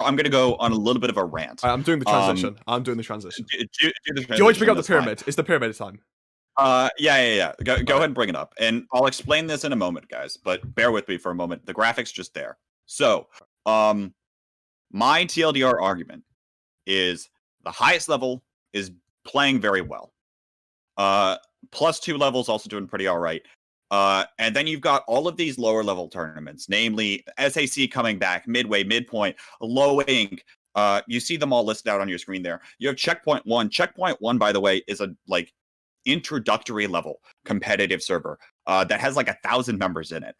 I'm gonna go on a little bit of a rant. I'm doing the transition. I'm doing the transition. Do the transition. Do you want to pick up the That's fine. pyramid? It's the pyramid time. Yeah. Go ahead and bring it up, and I'll explain this in a moment, guys. But bear with me for a moment. The graphics just there. So, my TLDR argument is the highest level is playing very well. +2 levels also doing pretty all right. And then you've got all of these lower level tournaments, namely SAC coming back, Midway, Midpoint, Low Ink. You see them all listed out on your screen there. You have Checkpoint 1. Checkpoint 1, by the way, is a introductory level competitive server that has 1,000 members in it.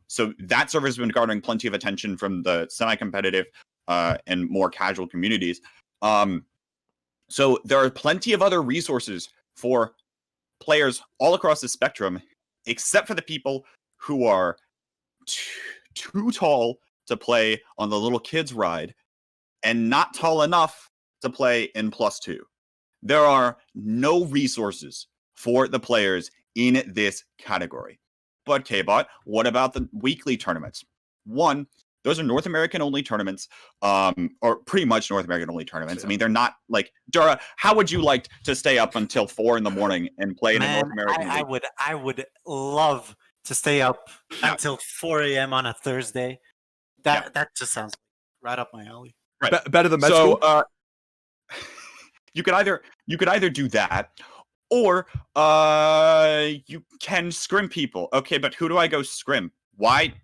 So that server has been garnering plenty of attention from the semi-competitive and more casual communities. So there are plenty of other resources for players all across the spectrum, except for the people who are too tall to play on the little kids ride and not tall enough to play in +2. There are no resources for the players in this category. But K-Bot, what about the weekly tournaments? One, those are North American only tournaments, or pretty much North American only tournaments. I mean, they're not Dura. How would you like to stay up until 4 a.m. and play in a North American league? I would love to stay up until 4 a.m. on a Thursday. That just sounds right up my alley. Right. Better than med school. You could either do that, or you can scrim people. Okay, but who do I go scrim? Why?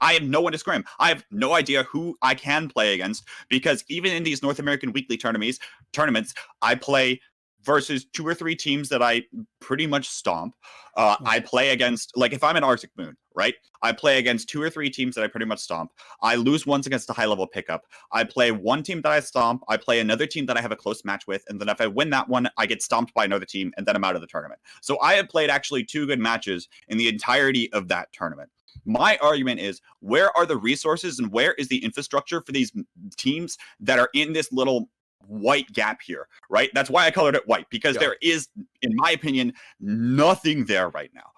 I have no one to scrim. I have no idea who I can play against, because even in these North American weekly tournaments, I play versus 2 or 3 teams that I pretty much stomp. I play against, if I'm an Arctic Moon, right? I play against 2 or 3 teams that I pretty much stomp. I lose once against a high-level pickup. I play one team that I stomp. I play another team that I have a close match with, and then if I win that one, I get stomped by another team, and then I'm out of the tournament. So I have played actually 2 good matches in the entirety of that tournament. My argument is, where are the resources and where is the infrastructure for these teams that are in this little white gap here, right? That's why I colored it white, because there is, in my opinion, nothing there right now.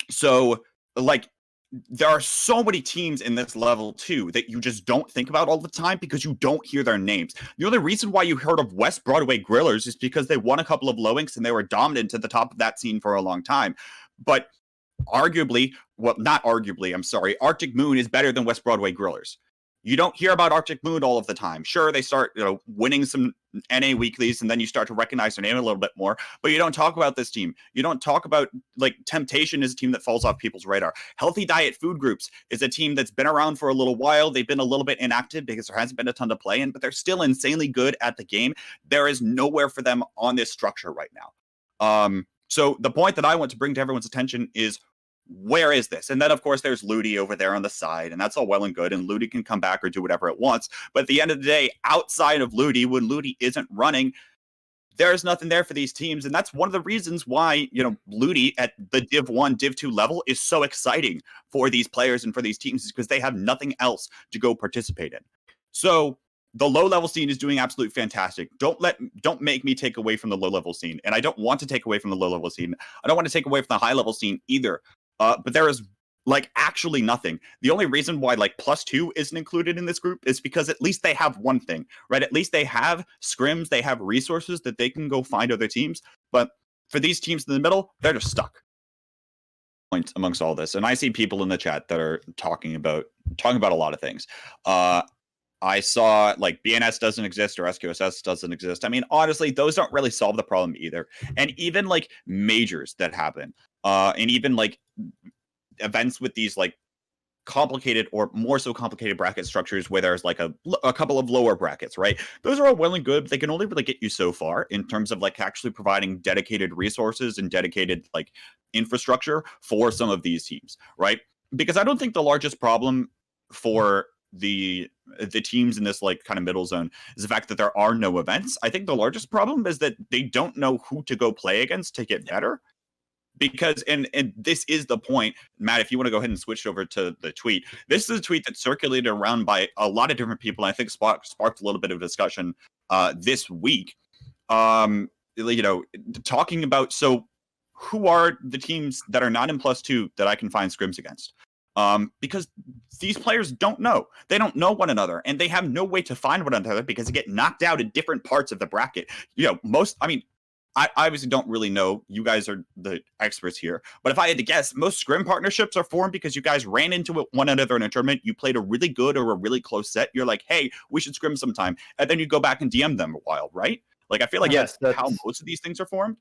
So there are so many teams in this level too that you just don't think about all the time because you don't hear their names. The only reason why you heard of West Broadway Grillers is because they won a couple of low inks and they were dominant at the top of that scene for a long time. But arguably, well, not arguably, I'm sorry, Arctic Moon is better than West Broadway Grillers. You don't hear about Arctic Moon all of the time. Sure, they start winning some NA weeklies, and then you start to recognize their name a little bit more, but you don't talk about this team. You don't talk about, Temptation is a team that falls off people's radar. Healthy Diet Food Groups is a team that's been around for a little while. They've been a little bit inactive because there hasn't been a ton to play in, but they're still insanely good at the game. There is nowhere for them on this structure right now. So the point that I want to bring to everyone's attention is, where is this? And then, of course, there's Ludi over there on the side, and that's all well and good, and Ludi can come back or do whatever it wants. But at the end of the day, outside of Ludi, when Ludi isn't running, there's nothing there for these teams. And that's one of the reasons why, Ludi at the Div 1, Div 2 level is so exciting for these players and for these teams, is because they have nothing else to go participate in. So the low-level scene is doing absolutely fantastic. Don't make me take away from the low-level scene. And I don't want to take away from the low-level scene. I don't want to take away from the high-level scene either. But there is actually nothing. The only reason why +2 isn't included in this group is because at least they have one thing, right? At least they have scrims, they have resources that they can go find other teams. But for these teams in the middle, they're just stuck. Point amongst all this, and I see people in the chat that are talking about a lot of things. I saw BNS doesn't exist or SQSS doesn't exist. I mean, honestly, those don't really solve the problem either. And even majors that happen, and even events with these complicated or more so complicated bracket structures where there's a couple of lower brackets, right? Those are all well and good, but they can only really get you so far in terms of actually providing dedicated resources and dedicated infrastructure for some of these teams, right? Because I don't think the largest problem for the teams in this kind of middle zone is the fact that there are no events. I think the largest problem is that they don't know who to go play against to get better. Because, and this is the point, Matt, if you want to go ahead and switch over to the tweet, this is a tweet that circulated around by a lot of different people. And I think sparked a little bit of discussion this week, talking about, so who are the teams that are not in +2 that I can find scrims against? because these players don't know. They don't know one another, and they have no way to find one another because they get knocked out in different parts of the bracket. I obviously don't really know. You guys are the experts here. But if I had to guess, most scrim partnerships are formed because you guys ran into one another in a tournament. You played a really good or a really close set. You're like, hey, we should scrim sometime. And then you go back and DM them a while, right? Like, I feel like Yes, that's how most of these things are formed.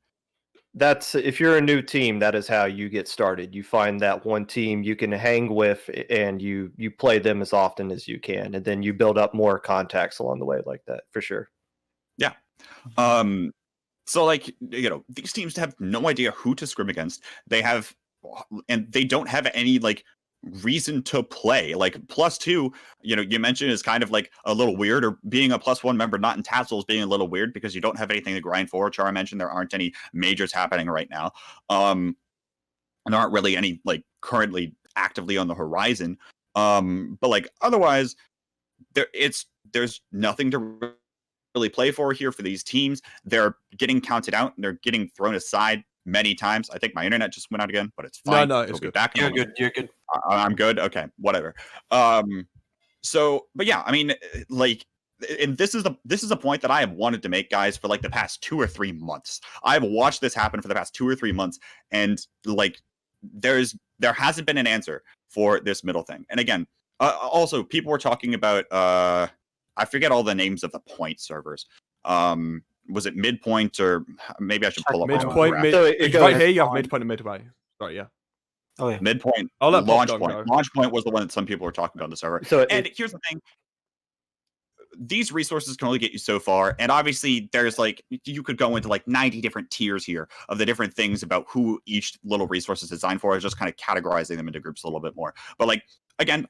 That's if you're a new team, that is how you get started. You find that one team you can hang with, and you play them as often as you can, and then you build up more contacts along the way like that, for sure. Yeah. So, like, these teams have no idea who to scrim against. And they don't have any, like, reason to play. Like, +2, you mentioned is kind of, like, a little weird, or being a +1 member not in tassels being a little weird because you don't have anything to grind for. Chara mentioned there aren't any majors happening right now. And there aren't really any, like, currently actively on the horizon. But, like, otherwise, there's nothing to really play for here for these teams. They're getting counted out and they're getting thrown aside many times. I think my internet just went out again, but it's fine. No, It'll it's be good. back. You're good. You're good. I'm good. Okay, whatever. But yeah, I mean, like, and this is a point that I have wanted to make, guys, for like the past 2 or 3 months. I've watched this happen for the past 2 or 3 months, and like, there hasn't been an answer for this middle thing. And again, also people were talking about I forget all the names of the point servers. Was it midpoint, or maybe I should pull up midpoint? So it goes right here, you have midpoint and midway. Right, yeah. Oh yeah. Midpoint. I'll let Launch Popcorn point. go. Launch point was the one that some people were talking about on the server. And here's the thing. These resources can only get you so far, and obviously there's like, you could go into like 90 different tiers here of the different things about who each little resource is designed for. I was just kind of categorizing them into groups a little bit more. But like, again,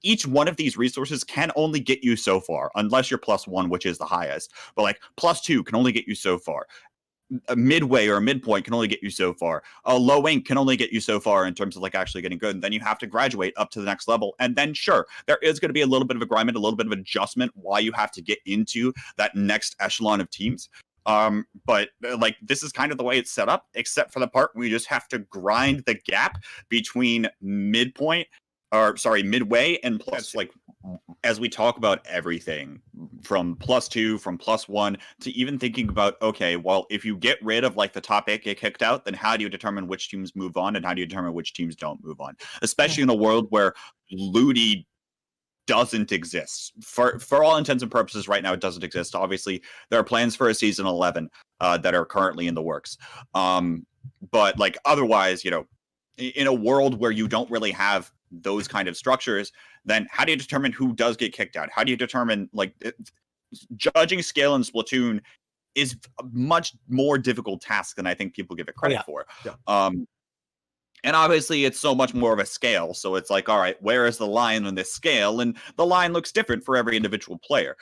each one of these resources can only get you so far, unless you're +1, which is the highest. But like, +2 can only get you so far. A midway or a midpoint can only get you so far. A low ink can only get you so far in terms of like actually getting good. And then you have to graduate up to the next level. And then sure, there is going to be a little bit of a grind, a little bit of adjustment why you have to get into that next echelon of teams. But like, this is kind of the way it's set up, except for the part where you just have to grind the gap between midway and plus. Like, as we talk about everything from +2, from +1 to even thinking about, okay, well, if you get rid of like the top 8 get kicked out, then how do you determine which teams move on, and how do you determine which teams don't move on? Especially in a world where Ludi doesn't exist. For all intents and purposes right now, it doesn't exist. Obviously, there are plans for a season 11 that are currently in the works. But like, otherwise, in a world where you don't really have those kind of structures, then how do you determine who does get kicked out? How do you determine, like, judging scale in Splatoon is a much more difficult task than I think people give it credit for. Yeah. And obviously it's so much more of a scale. So it's like, all right, where is the line on this scale? And the line looks different for every individual player.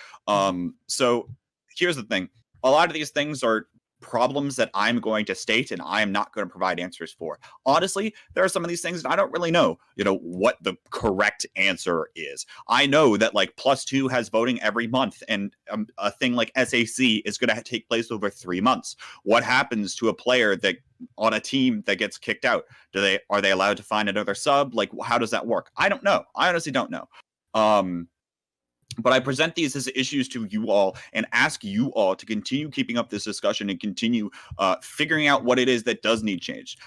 So here's the thing. A lot of these things are problems that I'm going to state and I am not going to provide answers for. Honestly, there are some of these things that I don't really know, what the correct answer is. I know that like +2 has voting every month, and a thing like SAC is going to take place over 3 months. What happens to a player that on a team that gets kicked out? Are they allowed to find another sub? Like, how does that work? I don't know. I honestly don't know. But I present these as issues to you all and ask you all to continue keeping up this discussion and continue figuring out what it is that does need change.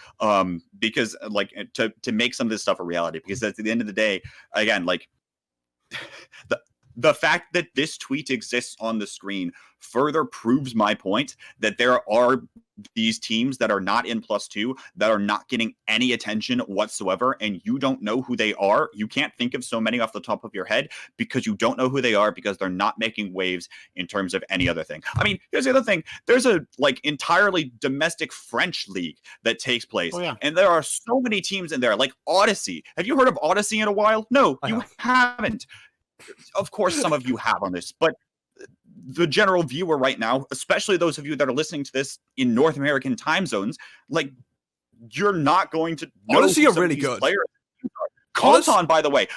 Because like, to make some of this stuff a reality, because at the end of the day, again, like, the fact that this tweet exists on the screen further proves my point that there are these teams that are not in +2 that are not getting any attention whatsoever, and you don't know who they are. You can't think of so many off the top of your head because you don't know who they are, because they're not making waves in terms of any other thing. I mean, here's the other thing. There's a like entirely domestic French league that takes place, and there are so many teams in there, like Odyssey. Have you heard of Odyssey in a while? No, you haven't. Of course, some of you have on this, but the general viewer right now, especially those of you that are listening to this in North American time zones, like, you're not going to know Odyssey who are some of really these good. players are. Conton, by the way,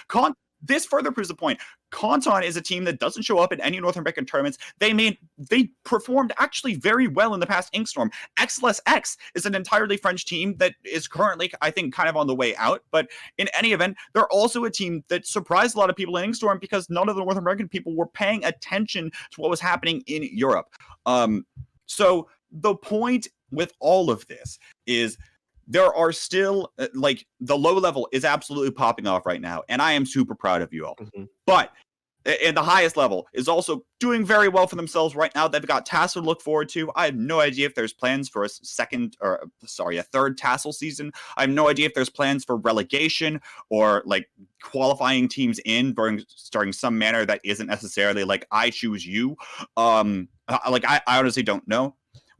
this further proves the point. Conton is a team that doesn't show up in any North American tournaments. They performed actually very well in the past Inkstorm. X is an entirely French team that is currently, I think, kind of on the way out. But in any event, they're also a team that surprised a lot of people in Inkstorm because none of the North American people were paying attention to what was happening in Europe. So the point with all of this is there are still, like, the low level is absolutely popping off right now, and I am super proud of you all. But in the highest level is also doing very well for themselves right now. They've got Tassel to look forward to. I have no idea if there's plans for a third Tassel season. I have no idea if there's plans for relegation or like qualifying teams in starting some manner that isn't necessarily like I choose you. I honestly don't know.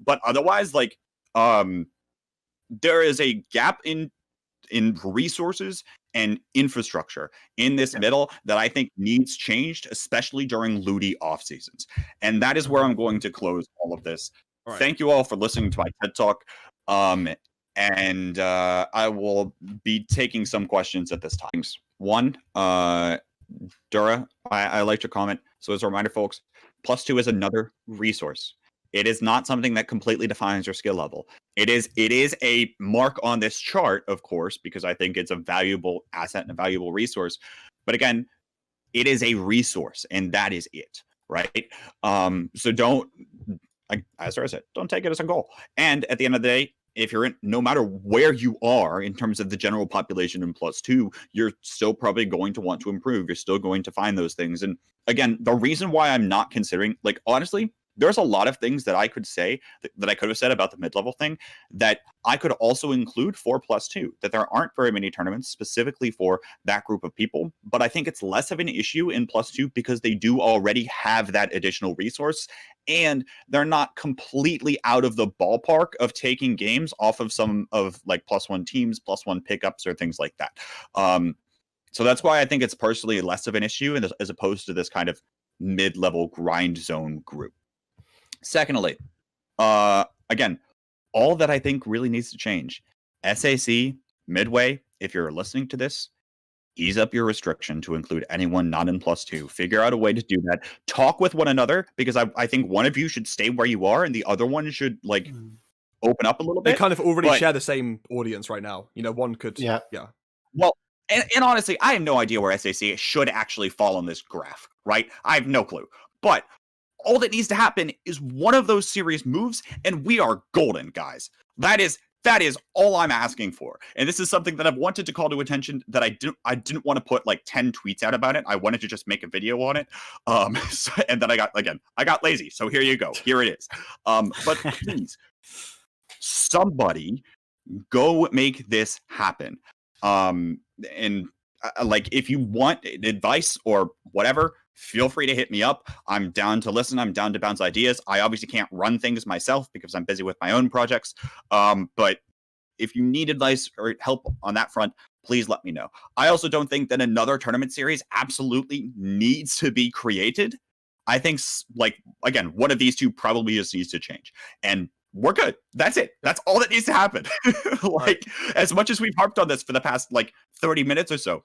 But otherwise, like, there is a gap in resources and infrastructure in this middle that I think needs changed, especially during Ludi off seasons. And that is where I'm going to close all of this. All right. Thank you all for listening to my TED Talk. And I will be taking some questions at this time. One, Dura, I liked your comment. So as a reminder, folks, +2 is another resource. It is not something that completely defines your skill level. It is a mark on this chart, of course, because I think it's a valuable asset and a valuable resource. But again, it is a resource, and that is it, right? So don't, as I said, don't take it as a goal. And at the end of the day, if you're in, no matter where you are in terms of the general population in +2, you're still probably going to want to improve. You're still going to find those things. And again, the reason why I'm not considering, like, honestly, there's a lot of things that I could say that I could have said about the mid-level thing that I could also include for +2, that there aren't very many tournaments specifically for that group of people. But I think it's less of an issue in +2 because they do already have that additional resource and they're not completely out of the ballpark of taking games off of some of like +1 teams, +1 pickups or things like that. So that's why I think it's personally less of an issue as opposed to this kind of mid-level grind zone group. Secondly, again, all that I think really needs to change. SAC, Midway, if you're listening to this, ease up your restriction to include anyone not in +2. Figure out a way to do that. Talk with one another, because I think one of you should stay where you are and the other one should, like, open up a little bit. They kind of already share the same audience right now. You know, one could... Yeah. Well, and honestly, I have no idea where SAC should actually fall on this graph, right? I have no clue. But all that needs to happen is one of those series moves, and we are golden, guys. That is all I'm asking for. And this is something that I've wanted to call to attention, that I didn't want to put like 10 tweets out about it. I wanted to just make a video on it. And then I got lazy. So here you go. Here it is. But please, somebody go make this happen. Like, if you want advice or whatever, feel free to hit me up. I'm down to listen. I'm down to bounce ideas. I obviously can't run things myself because I'm busy with my own projects. But if you need advice or help on that front, please let me know. I also don't think that another tournament series absolutely needs to be created. I think, like, again, one of these two probably just needs to change. And we're good. That's it. That's all that needs to happen. Like, as much as we've harped on this for the past, like, 30 minutes or so,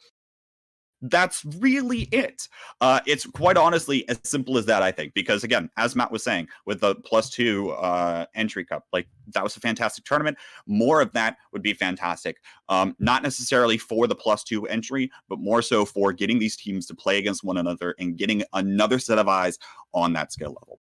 that's really it. It's quite honestly as simple as that, I think, because again, as Matt was saying, with the +2 entry cup, like, that was a fantastic tournament. More of that would be fantastic. Not necessarily for the +2 entry, but more so for getting these teams to play against one another and getting another set of eyes on that skill level.